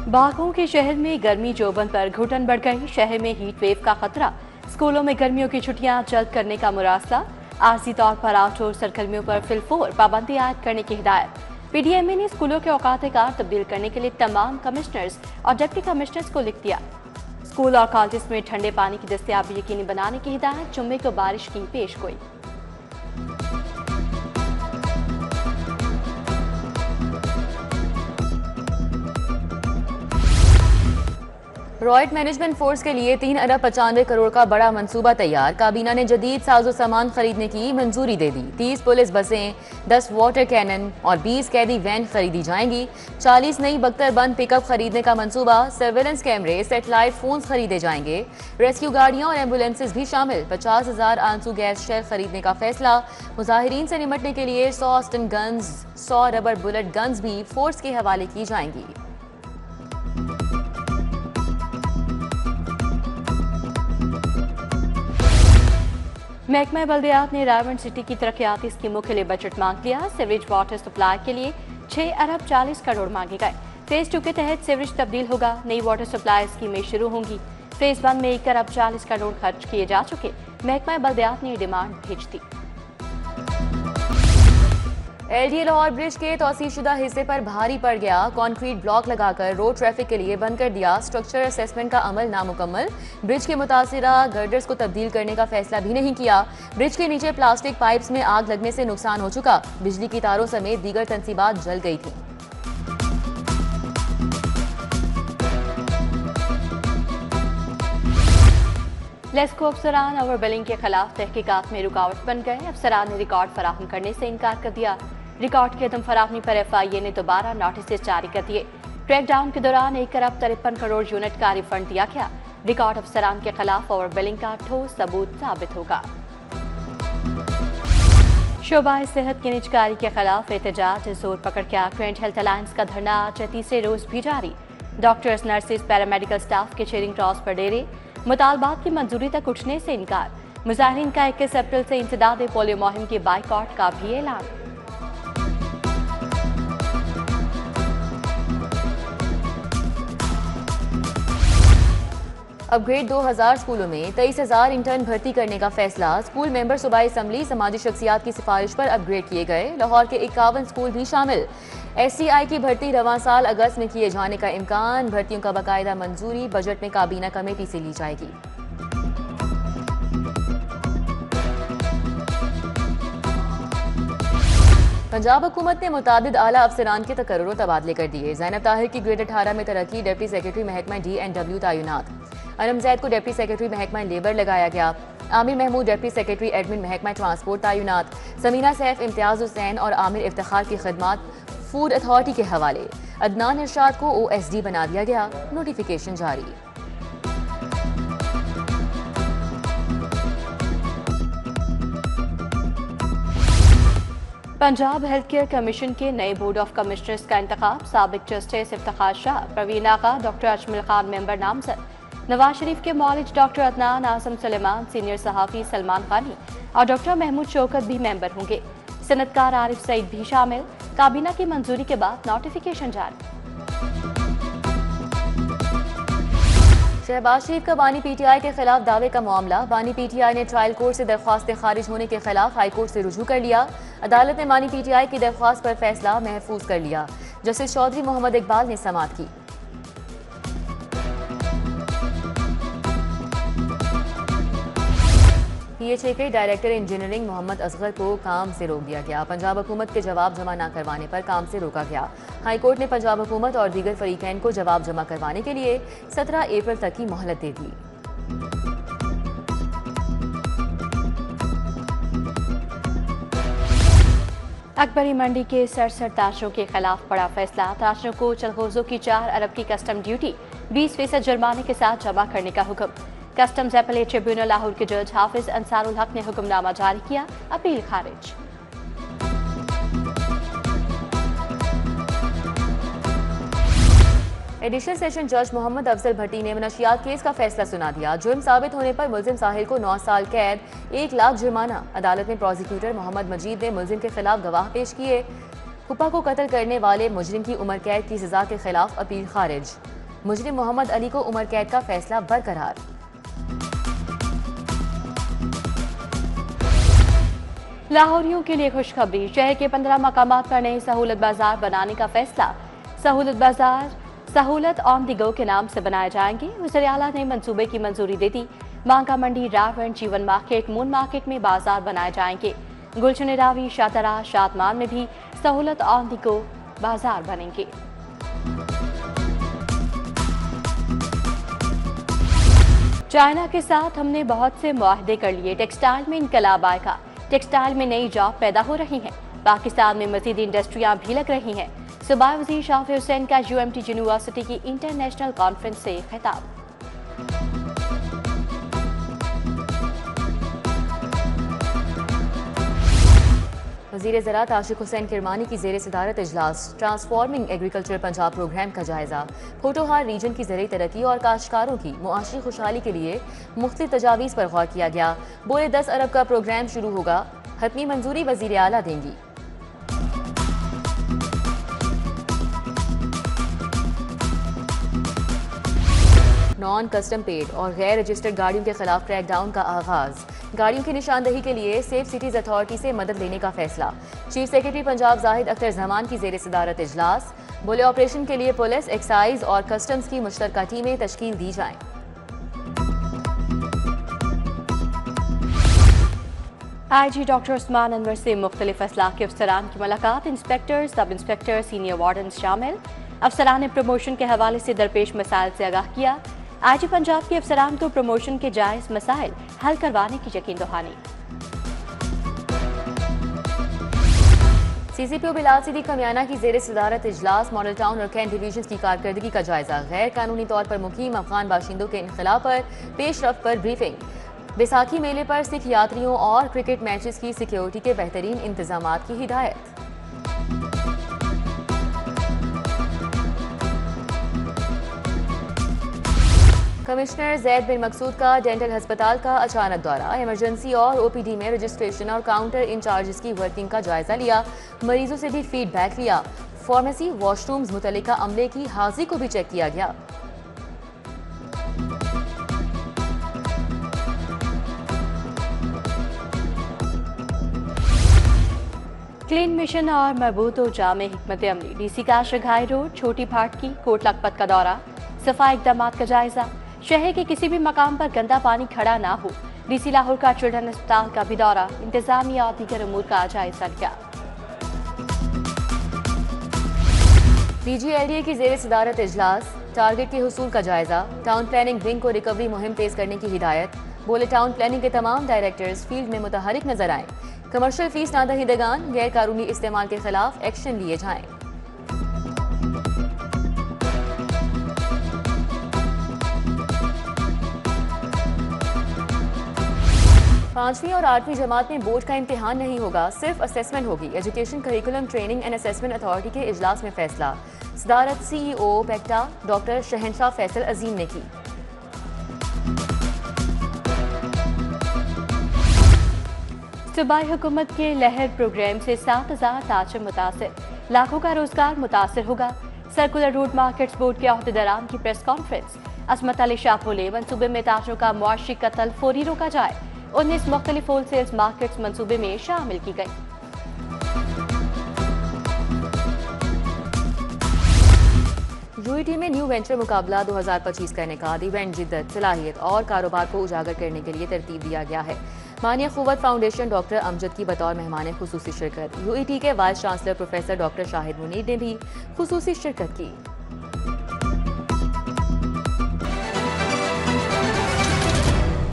बागों के शहर में गर्मी जोबन पर घुटन बढ़ गई। शहर में हीट वेव का खतरा। स्कूलों में गर्मियों की छुट्टियां जल्द करने का मुरासला। आर्जी तौर पर आउटडोर सरगर्मियों पर फिलफोर पाबंदी आयद करने की हिदायत। पीडीएमए ने स्कूलों के औकात-ए-कार तब्दील करने के लिए तमाम कमिश्नर्स और डिप्टी कमिश्नर्स को लिख दिया। स्कूल और कॉलेज में ठंडे पानी की दस्तयाबी यकीनी बनाने की हिदायत। जुम्मे को बारिश की पेशगोई। रॉयड मैनेजमेंट फोर्स के लिए 3 अरब 95 करोड़ का बड़ा मंसूबा तैयार। काबीना ने जदीद साजो सामान खरीदने की मंजूरी दे दी। 30 पुलिस बसें, 10 वाटर कैनन और 20 कैदी वैन खरीदी जाएंगी। 40 नई बख्तरबंद पिकअप खरीदने का मंसूबा। सर्वेलेंस कैमरे, सेटेलाइट फोन खरीदे जाएंगे। रेस्क्यू गाड़ियां और एम्बुलेंसेज भी शामिल। 50,000 आंसू गैस शेल खरीदने का फैसला। मुजाहिरीन से निपटने के लिए 100 ऑस्टन गन्स, 100 रबर बुलेट गन्स भी फोर्स के हवाले की जाएंगी। महकमा बल्दियात ने रायवंड सिटी की तरक्याती स्कीमों के लिए बजट मांग लिया। सीवरेज वाटर सप्लाई के लिए 6 अरब 40 करोड़ मांगे गए। फेज 2 के तहत सीवरेज तब्दील होगा। नई वाटर सप्लाई स्कीमें शुरू होंगी। फेज 1 में 1 अरब 40 करोड़ खर्च किए जा चुके। महकमा बल्दियात ने डिमांड भेज दी। LDA लाहौर ब्रिज के तौसीफशुदा हिस्से पर भारी पड़ गया। कंक्रीट ब्लॉक लगाकर रोड ट्रैफिक के लिए बंद कर दिया। स्ट्रक्चर असेसमेंट का अमल नामुकम्मल। ब्रिज के मुतासिरा गर्डर्स को तब्दील करने का फैसला भी नहीं किया। ब्रिज के नीचे प्लास्टिक पाइप्स में आग लगने से नुकसान हो चुका। बिजली की तारों समेत दीगर तंसीबात जल गई थी। लेस्को अफसरान ओवर बिलिंग के खिलाफ तहकीकात में रुकावट बन गए। अफसरान ने रिकॉर्ड फराहम करने से इनकार कर दिया। रिकॉर्ड की अदम फराहमी पर FIA ने दोबारा नोटिस जारी कर दिए। क्रैकडाउन के दौरान 1 अरब 53 करोड़ यूनिट का रिफंड दिया गया। रिकॉर्ड अफसरान के खिलाफ ओवर बिलिंग का ठोस सबूत साबित होगा। शोबा सेहत की निजकारी के खिलाफ एहतजाज जोर पकड़ के क्वेंट हेल्थ अलायंस का धरना आज तीसरे रोज भी जारी। डॉक्टर्स, नर्सेज, पैरामेडिकल स्टाफ के चेयरिंग क्रॉस पर डेरे। मुतालबात की मंजूरी तक उठने से इनकार। मुजाहिरीन का 21 अप्रैल से इंसदाद पोलियो मुहिम के बाइकआउट का भी ऐलान। अपग्रेड 2000 स्कूलों में 23,000 इंटर्न भर्ती करने का फैसला। स्कूल मेंबर सूबाई असम्बली समाजी शख्सियात की सिफारिश पर अपग्रेड किए गए। लाहौर के 51 स्कूल भी शामिल। SCI की भर्ती रवां साल अगस्त में किए जाने का इम्कान। भर्तियों का बाकायदा मंजूरी बजट में काबीना कमेटी से ली जाएगी। पंजाब हुकूमत ने मुतादिद आला अफसरान के तकर्रुर तबादले कर दिए। ज़ैनब ताहिर की ग्रेड 18 में तरक्की। डिप्टी सेक्रेटरी महकमा D&W तैनात। अनम जैद को डिप्टी सेक्रेटरी महकमा लेबर लगाया गया। Aamir Mahmood deputy secretary admin महकमा ट्रांसपोर्ट तैनात। समीना सैफ, इम्तियाज हुसैन और आमिर इफ्तिखार की खदमात फूड अथॉरिटी के हवाले। अदनान इरशाद को OSD बना दिया गया। नोटिफिकेशन जारी। पंजाब हेल्थ केयर कमीशन के नए बोर्ड ऑफ कमिश्नर्स का इंतखाब। साबिक जस्टिस इफ्तिखार शाह, परवीन आगा, डॉक्टर अजमल खान मेंबर नामजद। नवाज शरीफ के मौलिज डॉक्टर अदनान आजम सलेमान, सीनियर सहाफ़ी सलमान खानी और डॉक्टर महमूद शौकत भी मेंबर होंगे। सनतकार आरिफ सईद भी शामिल। काबीना की मंजूरी के बाद नोटिफिकेशन जारी। शहबाज शरीफ का बानी PTI के खिलाफ दावे का मामला। बानी PTI ने ट्रायल कोर्ट से दरख्वास्तें खारिज होने के खिलाफ हाई कोर्ट से रुजू कर लिया। अदालत ने बानी PTI की दरख्वास्त पर फैसला महफूज कर लिया। जस्टिस चौधरी मोहम्मद इकबाल ने समाअत की। PHA के डायरेक्टर इंजीनियरिंग मोहम्मद असगर को काम से रोक दिया गया। पंजाब हुकूमत के जवाब जमा न करवाने पर काम से रोका गया। हाई कोर्ट ने पंजाब हुकूमत और दीगर फरीकैन को जवाब जमा करवाने के लिए 17 अप्रैल तक की मोहलत दे दी। अकबरी मंडी के 67 ताशरों के खिलाफ बड़ा फैसला। ताशरों को चलगोजों की 4 अरब की कस्टम ड्यूटी 20% जुर्माने के साथ जमा करने का हुक्म। कस्टम्स एपलेट ट्रिब्यूनल लाहौर के जज हाफिज अंसारुल हक ने हुक्मनामा जारी किया। अपील खारिज। एडिशनल सेशन जज मोहम्मद अफजल भट्टी ने मनशियात केस का फैसला सुना दिया। जुर्म साबित होने पर मुलजिम साहिल को 9 साल कैद, 1 लाख जुर्माना। अदालत में प्रोसिक्यूटर मोहम्मद मजीद ने मुलजिम के खिलाफ गवाह पेश किए। फूफा को कत्ल करने वाले मुजरिम की उम्र कैद की सजा के खिलाफ अपील खारिज। मुजरिम मोहम्मद अली को उम्र कैद का फैसला बरकरार। लाहौरियों के लिए खुशखबरी, शहर के 15 मकामात पर नए सहूलत बाजार बनाने का फैसला। सहूलत बाजार सहूलत ऑन द गो के नाम से बनाए जाएंगे। वज़ीर आला ने मंसूबे की मंजूरी दे दी। मांगा मंडी, रावण, जीवन मार्केट, मून मार्केट में बाजार बनाए जाएंगे। गुलशन रावी, शातरा, शादमान में भी सहूलत ऑन द गो बाजार बनेंगे। चाइना के साथ हमने बहुत से मुआहदे कर लिए, टेक्सटाइल में इनकलाब आएगा। टेक्सटाइल में नई जॉब पैदा हो रही हैं। पाकिस्तान में मजीद इंडस्ट्रियां भी लग रही हैं। सूबाई वज़ीर शाफी हुसैन का UMT यूनिवर्सिटी की इंटरनेशनल कॉन्फ्रेंस से खिताब। वज़ीर ज़राअत आशिक हुसैन किरमानी की ज़ेर सदारत इजलास ट्रांसफॉर्मिंग एग्रीकल्चर पंजाब प्रोग्राम का जायजा। पोटोहार रीजन की ज़रिए तरक्की और काश्तकारों की मुआशी खुशहाली के लिए मुख्तलिफ तजावीज़ पर गौर किया गया। बोले 10 अरब का प्रोग्राम शुरू होगा, हतमी मंजूरी वज़ीर आला देंगी। नॉन कस्टम पेड और गैर रजिस्टर्ड गाड़ियों के खिलाफ क्रैकडाउन का आगाज। गाड़ियों की निशानदही के लिए सेफ सिटीज अथॉरिटी से मदद लेने का फैसला। चीफ सेक्रेटरी पंजाब जाहिद अख्तर जमान की ज़ेर सदारत इजलास। बोले ऑपरेशन के लिए पुलिस, एक्साइज और कस्टम्स की मुश्तरका टीमें तश्कील दी जाएं। IG डॉक्टर उस्मान अनवर से मुख्तलिफ अजलाह के अफसरान की मुलाकात। Inspector, sub inspector, senior warden शामिल। अफसरान ने प्रमोशन के हवाले से दरपेश मसाइल से आगाह किया। IG पंजाब के अफसरान को प्रमोशन के जायज़ मसाइल हल करवाने की यकीन दहानी। CCPO बिलाल सिद्दीक कमियाना की ज़ेर सदारत इजलास। मॉडल टाउन और कैंट डिवीजन की कारकर्दगी का जायजा। गैर कानूनी तौर पर मुकीम अफगान बाशिंदों के इनखला पर पेशरफ्त पर ब्रीफिंग। बैसाखी मेले पर सिख यात्रियों और क्रिकेट मैचेस की सिक्योरिटी के बेहतरीन इंतजामात की हिदायत। कमिश्नर जैद बिन मकसूद का डेंटल अस्पताल का अचानक दौरा। इमरजेंसी और OPD में रजिस्ट्रेशन और काउंटर इंचार्जेस की वर्किंग का जायजा लिया। मरीजों से भी फीडबैक लिया। फार्मेसी, वॉशरूम्स, मुतल्लिका अमले की हाजिरी को भी चेक किया गया। क्लीन मिशन और मरबूत जामे हिकमत अमली। DC काश घाई रोड, छोटी भाट की कोट लखपत का दौरा। सफाई इकदामात का जायजा। शहर के किसी भी मकाम पर गंदा पानी खड़ा ना हो। DC लाहौर का चिल्ड्रन अस्पताल का भी दौरा। इंतजामिया और दीगर उमूर का जायजा लिया। DG-LDA की ज़ेर सदारत इजलास। टारगेट के हुसूल का जायजा। टाउन प्लानिंग विंग को रिकवरी मुहिम तेज करने की हिदायत। बोले टाउन प्लानिंग के तमाम डायरेक्टर्स फील्ड में मुतहरिक नजर आए। कमर्शियल फीस ना दहिंदगान गैर कानूनी इस्तेमाल के खिलाफ एक्शन लिए जाएं। पांचवीं और 8वीं जमात में बोर्ड का इम्तिहान नहीं होगा, सिर्फ असेसमेंट होगी। Education curriculum training and assessment authority के इजलास में फैसला। सदारत CEO पेक्टा डॉक्टर शहनशाह फैसल अजीम ने की। सूबाई हुकूमत के लहर प्रोग्राम से 7,000 ताजिर मुतासिर। लाखों का रोजगार मुतासिर होगा। सर्कुलर रोड मार्केट्स बोर्ड के अहदेदारान की प्रेस कॉन्फ्रेंस। असमत अली शाह बोले मनसूबे में ताजरों का मुआशी कत्ल फौरी रोका जाए। 19 मुख्तलिफ होलसेल्स मार्केट्स मनसूबे में शामिल की गई। UET में न्यू वेंचर मुकाबला 2025 का इनेकाद। इवेंट जिद्दत, सलाहियत और कारोबार को उजागर करने के लिए तरतीब दिया गया है। मानिया खुवत फाउंडेशन डॉक्टर अमजद की बतौर मेहमान खुसूसी शिरकत। UET के vice chancellor professor doctor Shahid Munir ने भी खुसूसी शिरकत की।